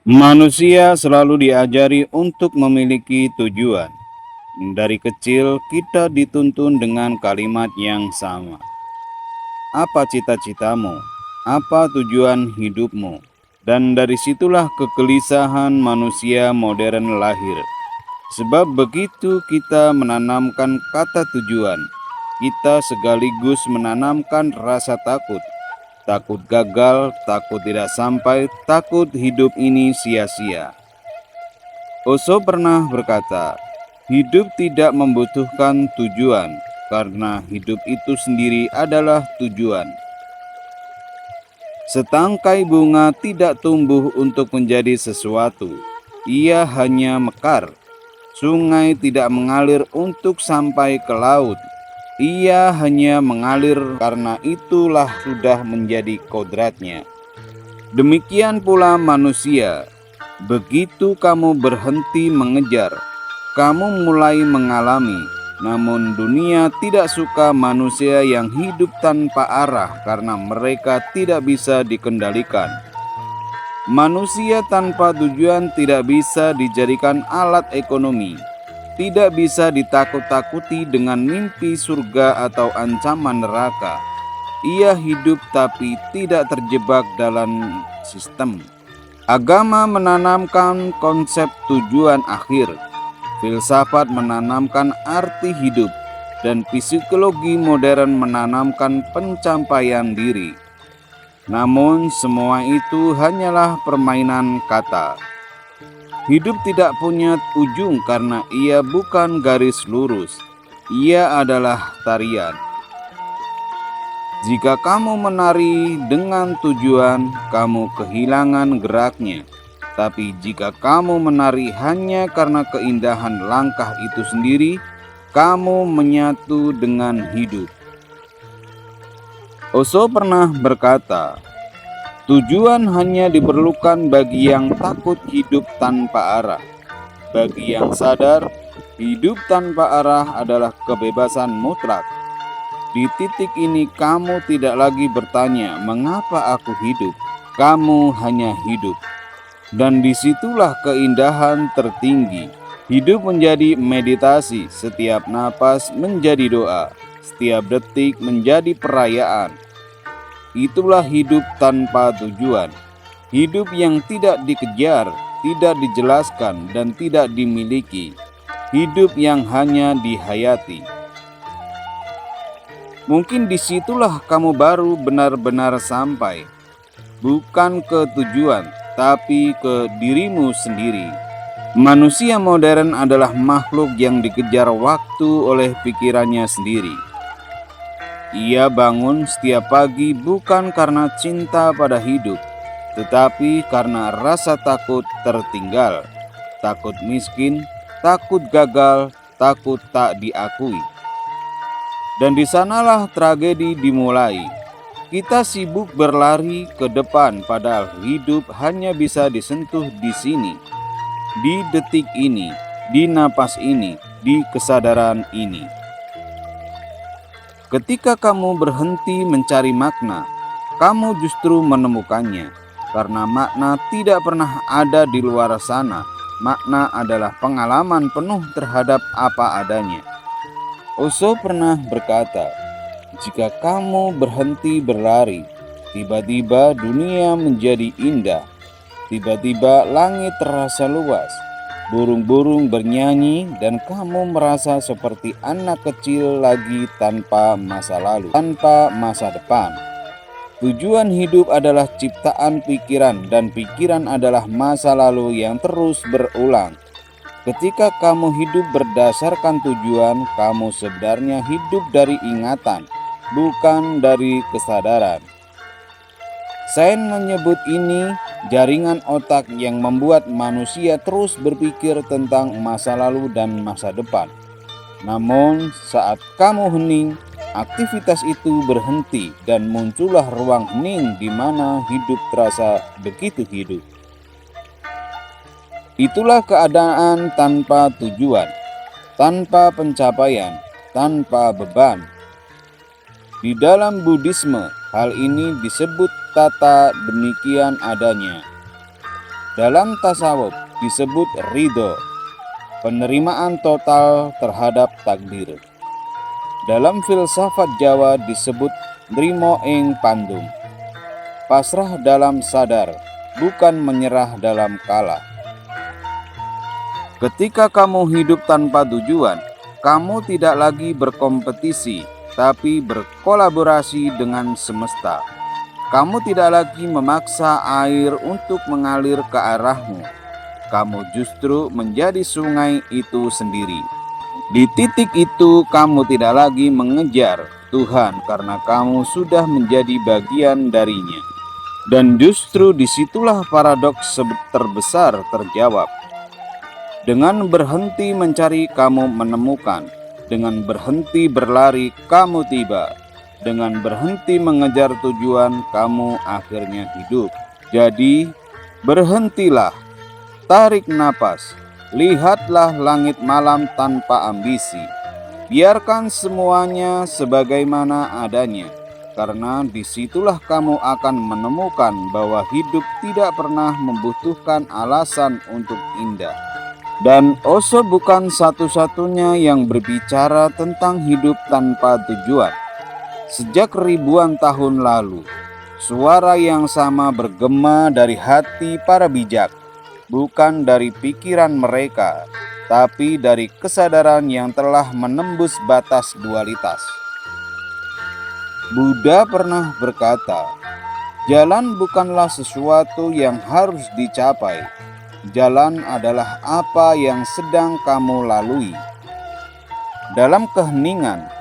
Manusia selalu diajari untuk memiliki tujuan. Dari kecil, kita dituntun dengan kalimat yang sama. Apa cita-citamu? Apa tujuan hidupmu? Dan dari situlah kegelisahan manusia modern lahir. Sebab begitu kita menanamkan kata tujuan, kita sekaligus menanamkan rasa takut. Takut gagal, takut tidak sampai, takut hidup ini sia-sia. Osho pernah berkata, hidup tidak membutuhkan tujuan, karena hidup itu sendiri adalah tujuan. Setangkai bunga tidak tumbuh untuk menjadi sesuatu, ia hanya mekar. Sungai tidak mengalir untuk sampai ke laut, ia hanya mengalir karena itulah sudah menjadi kodratnya. Demikian pula manusia. Begitu kamu berhenti mengejar, kamu mulai mengalami. Namun dunia tidak suka manusia yang hidup tanpa arah karena mereka tidak bisa dikendalikan. Manusia tanpa tujuan tidak bisa dijadikan alat ekonomi, tidak bisa ditakut-takuti dengan mimpi surga atau ancaman neraka. Ia hidup tapi tidak terjebak dalam sistem. Agama menanamkan konsep tujuan akhir, filsafat menanamkan arti hidup, dan psikologi modern menanamkan pencapaian diri. Namun semua itu hanyalah permainan kata. Hidup tidak punya ujung karena ia bukan garis lurus, ia adalah tarian. Jika kamu menari dengan tujuan, kamu kehilangan geraknya. Tapi jika kamu menari hanya karena keindahan langkah itu sendiri, kamu menyatu dengan hidup. Osho pernah berkata, tujuan hanya diperlukan bagi yang takut hidup tanpa arah. Bagi yang sadar, hidup tanpa arah adalah kebebasan mutlak. Di titik ini kamu tidak lagi bertanya, mengapa aku hidup? Kamu hanya hidup. Dan disitulah keindahan tertinggi. Hidup menjadi meditasi, setiap napas menjadi doa, setiap detik menjadi perayaan. Itulah hidup tanpa tujuan. Hidup yang tidak dikejar, tidak dijelaskan, dan tidak dimiliki. Hidup yang hanya dihayati. Mungkin disitulah kamu baru benar-benar sampai, bukan ke tujuan, tapi ke dirimu sendiri. Manusia modern adalah makhluk yang dikejar waktu oleh pikirannya sendiri. Ia bangun setiap pagi bukan karena cinta pada hidup, tetapi karena rasa takut tertinggal, takut miskin, takut gagal, takut tak diakui. Dan di sanalah tragedi dimulai. Kita sibuk berlari ke depan padahal hidup hanya bisa disentuh di sini, di detik ini, di napas ini, di kesadaran ini. Ketika kamu berhenti mencari makna, kamu justru menemukannya. Karena makna tidak pernah ada di luar sana. Makna adalah pengalaman penuh terhadap apa adanya. Osho pernah berkata, jika kamu berhenti berlari, tiba-tiba dunia menjadi indah. Tiba-tiba langit terasa luas, burung-burung bernyanyi, dan kamu merasa seperti anak kecil lagi tanpa masa lalu, tanpa masa depan. Tujuan hidup adalah ciptaan pikiran, dan pikiran adalah masa lalu yang terus berulang. Ketika kamu hidup berdasarkan tujuan, kamu sebenarnya hidup dari ingatan, bukan dari kesadaran. Sains menyebut ini jaringan otak yang membuat manusia terus berpikir tentang masa lalu dan masa depan. Namun, saat kamu hening, aktivitas itu berhenti dan muncullah ruang hening di mana hidup terasa begitu hidup. Itulah keadaan tanpa tujuan, tanpa pencapaian, tanpa beban. Di dalam Buddhisme, hal ini disebut tata demikian adanya. Dalam tasawuf disebut ridho, penerimaan total terhadap takdir. Dalam filsafat Jawa disebut nrimo ing pandum, pasrah dalam sadar, bukan menyerah dalam kalah. Ketika kamu hidup tanpa tujuan, kamu tidak lagi berkompetisi, tapi berkolaborasi dengan semesta. Kamu tidak lagi memaksa air untuk mengalir ke arahmu. Kamu justru menjadi sungai itu sendiri. Di titik itu, kamu tidak lagi mengejar Tuhan karena kamu sudah menjadi bagian darinya. Dan justru disitulah paradoks terbesar terjawab. Dengan berhenti mencari, kamu menemukan. Dengan berhenti berlari, kamu tiba. Dengan berhenti mengejar tujuan, kamu akhirnya hidup. Jadi, berhentilah, tarik napas, lihatlah langit malam tanpa ambisi. Biarkan semuanya sebagaimana adanya, karena disitulah kamu akan menemukan bahwa hidup tidak pernah membutuhkan alasan untuk indah. Dan Osho bukan satu-satunya yang berbicara tentang hidup tanpa tujuan. Sejak ribuan tahun lalu, suara yang sama bergema dari hati para bijak, bukan dari pikiran mereka, tapi dari kesadaran yang telah menembus batas dualitas. Buddha pernah berkata, "Jalan bukanlah sesuatu yang harus dicapai. Jalan adalah apa yang sedang kamu lalui." Dalam keheningan,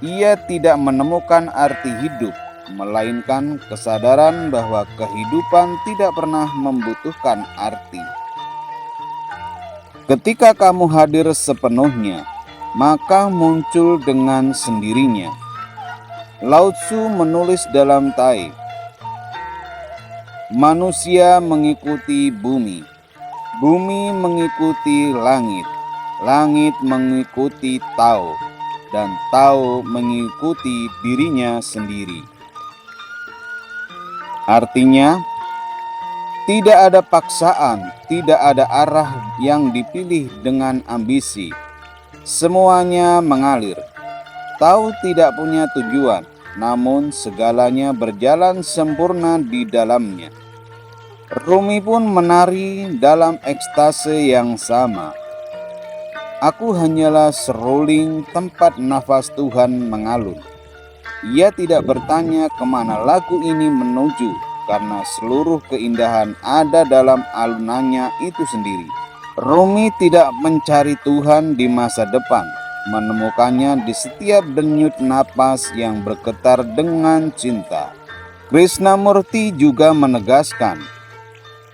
ia tidak menemukan arti hidup, melainkan kesadaran bahwa kehidupan tidak pernah membutuhkan arti. Ketika kamu hadir sepenuhnya, maka muncul dengan sendirinya. Lao Tzu menulis dalam Tai, "Manusia mengikuti bumi, bumi mengikuti langit, langit mengikuti Tao, dan Tao mengikuti dirinya sendiri." Artinya, tidak ada paksaan, tidak ada arah yang dipilih dengan ambisi. Semuanya mengalir. Tao tidak punya tujuan, namun segalanya berjalan sempurna di dalamnya. Rumi pun menari dalam ekstase yang sama. Aku hanyalah seruling tempat nafas Tuhan mengalun. Ia tidak bertanya kemana lagu ini menuju, karena seluruh keindahan ada dalam alunannya itu sendiri. Rumi tidak mencari Tuhan di masa depan, menemukannya di setiap denyut napas yang bergetar dengan cinta. Krishnamurti juga menegaskan,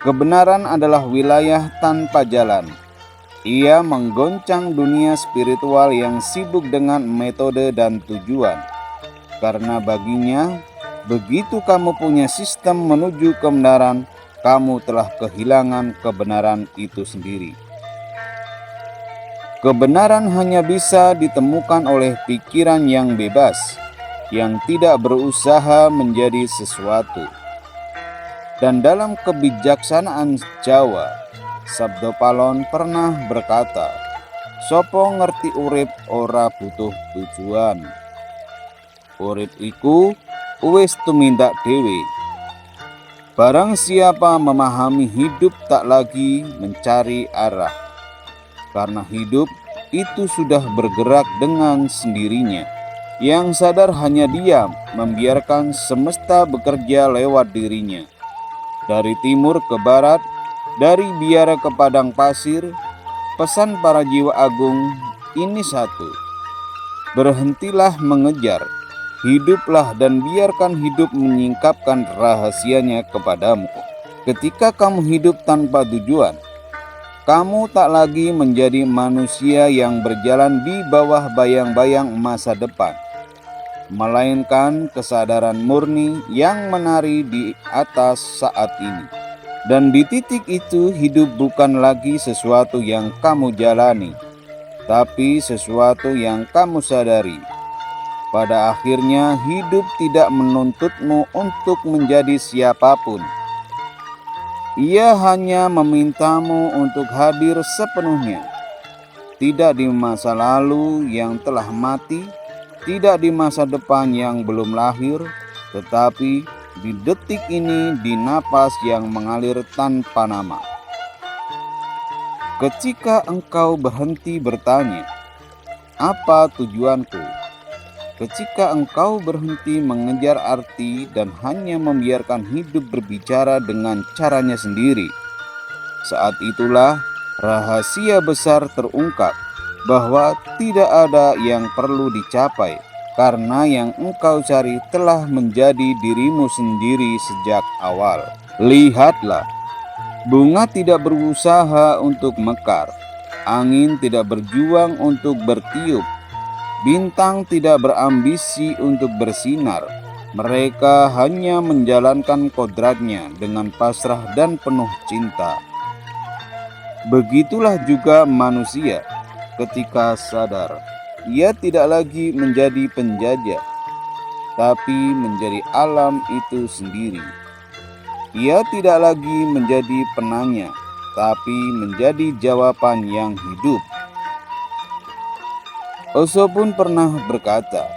kebenaran adalah wilayah tanpa jalan. Ia menggoncang dunia spiritual yang sibuk dengan metode dan tujuan. Karena baginya, begitu kamu punya sistem menuju kebenaran, kamu telah kehilangan kebenaran itu sendiri. Kebenaran hanya bisa ditemukan oleh pikiran yang bebas, yang tidak berusaha menjadi sesuatu. Dan dalam kebijaksanaan Jawa, Sabdo Palon pernah berkata, "Sopo ngerti urip ora butuh tujuan. Urip iku wis tumindak dhewe." Barang siapa memahami hidup tak lagi mencari arah, karena hidup itu sudah bergerak dengan sendirinya. Yang sadar hanya diam, membiarkan semesta bekerja lewat dirinya. Dari timur ke barat, dari biara ke padang pasir, pesan para jiwa agung ini satu: berhentilah mengejar, hiduplah dan biarkan hidup menyingkapkan rahasianya kepadamu. Ketika kamu hidup tanpa tujuan, kamu tak lagi menjadi manusia yang berjalan di bawah bayang-bayang masa depan, melainkan kesadaran murni yang menari di atas saat ini. Dan di titik itu, hidup bukan lagi sesuatu yang kamu jalani, tapi sesuatu yang kamu sadari. Pada akhirnya, hidup tidak menuntutmu untuk menjadi siapapun. Ia hanya memintamu untuk hadir sepenuhnya, tidak di masa lalu yang telah mati, tidak di masa depan yang belum lahir, tetapi di detik ini, di napas yang mengalir tanpa nama. Ketika engkau berhenti bertanya, "Apa tujuanku?" Ketika engkau berhenti mengejar arti dan hanya membiarkan hidup berbicara dengan caranya sendiri, saat itulah rahasia besar terungkap bahwa tidak ada yang perlu dicapai, karena yang engkau cari telah menjadi dirimu sendiri sejak awal. Lihatlah, bunga tidak berusaha untuk mekar, angin tidak berjuang untuk bertiup, bintang tidak berambisi untuk bersinar. Mereka hanya menjalankan kodratnya dengan pasrah dan penuh cinta. Begitulah juga manusia ketika sadar. Ia tidak lagi menjadi penjajah, tapi menjadi alam itu sendiri. Ia tidak lagi menjadi penanya, tapi menjadi jawaban yang hidup. Osho pun pernah berkata,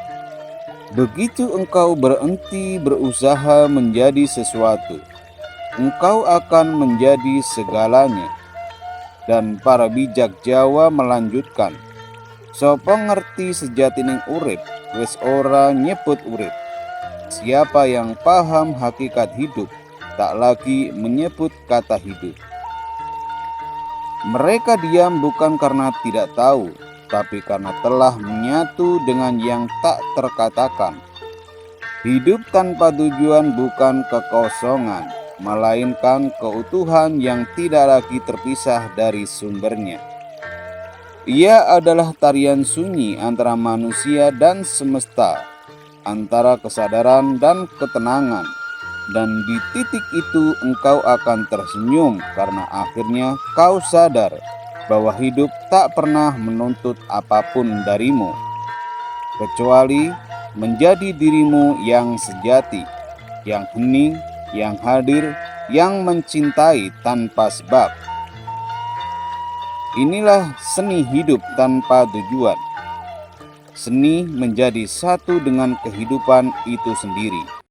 begitu engkau berhenti berusaha menjadi sesuatu, engkau akan menjadi segalanya. Dan para bijak Jawa melanjutkan, sopo ngerti sejatining urip, wis ora nyebut urip. Siapa yang paham hakikat hidup, tak lagi menyebut kata hidup. Mereka diam bukan karena tidak tahu, tapi karena telah menyatu dengan yang tak terkatakan. Hidup tanpa tujuan bukan kekosongan, melainkan keutuhan yang tidak lagi terpisah dari sumbernya. Ia adalah tarian sunyi antara manusia dan semesta, antara kesadaran dan ketenangan. Dan di titik itu engkau akan tersenyum karena akhirnya kau sadar bahwa hidup tak pernah menuntut apapun darimu, kecuali menjadi dirimu yang sejati, yang hening, yang hadir, yang mencintai tanpa sebab. Inilah seni hidup tanpa tujuan. Seni menjadi satu dengan kehidupan itu sendiri.